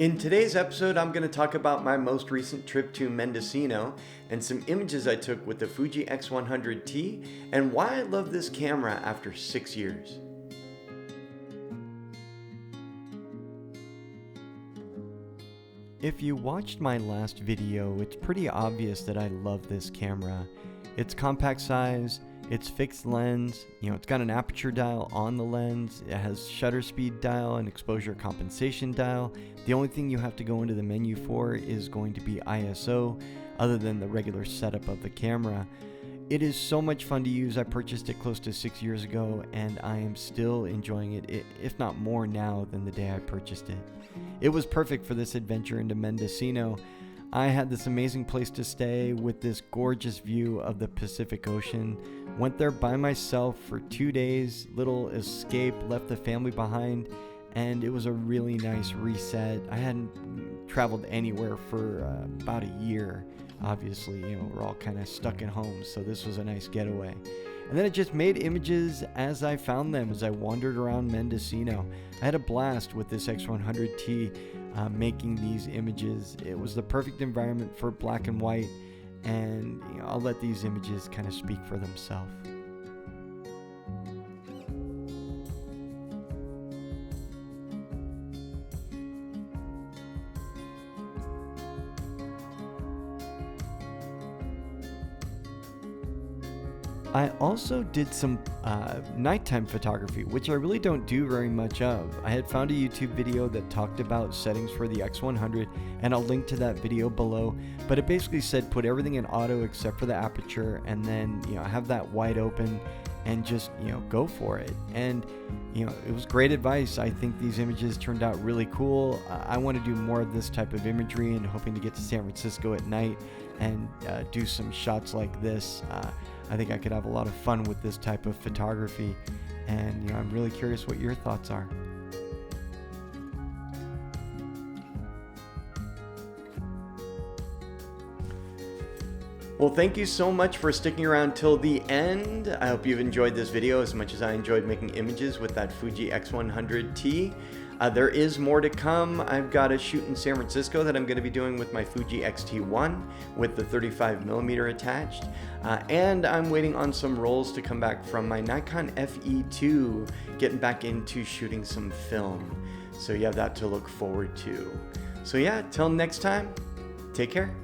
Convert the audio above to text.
In today's episode, I'm going to talk about my most recent trip to Mendocino and some images I took with the Fuji X100T and why I love this camera after 6 years. If you watched my last video, it's pretty obvious that I love this camera. It's compact size, it's fixed lens, it's got an aperture dial on the lens, it has shutter speed dial and exposure compensation dial. The only thing you have to go into the menu for is going to be ISO, other than the regular setup of the camera. It is so much fun to use. I purchased it close to 6 years ago and I am still enjoying it, if not more now than the day I purchased it. It was perfect for this adventure into Mendocino. I had this amazing place to stay with this gorgeous view of the Pacific Ocean. Went there by myself for 2 days, little escape, left the family behind, and it was a really nice reset. I hadn't traveled anywhere for about a year. Obviously, we're all kind of stuck at home, so this was a nice getaway. And then I just made images as I found them, as I wandered around Mendocino. I had a blast with this X100T making these images. It was the perfect environment for black and white, and I'll let these images kind of speak for themselves. I also did some nighttime photography, which I really don't do very much of. I had found a YouTube video that talked about settings for the X100, and I'll link to that video below, but it basically said put everything in auto except for the aperture, and then have that wide open and just go for it. And it was great advice. I think these images turned out really cool. I want to do more of this type of imagery, and hoping to get to San Francisco at night and do some shots like this. I think I could have a lot of fun with this type of photography, and I'm really curious what your thoughts are. Well, thank you so much for sticking around till the end. I hope you've enjoyed this video as much as I enjoyed making images with that Fuji X100T. There is more to come. I've got a shoot in San Francisco that I'm going to be doing with my Fuji X-T1 with the 35mm attached. And I'm waiting on some rolls to come back from my Nikon FE2, getting back into shooting some film. So you have that to look forward to. So yeah, till next time, take care.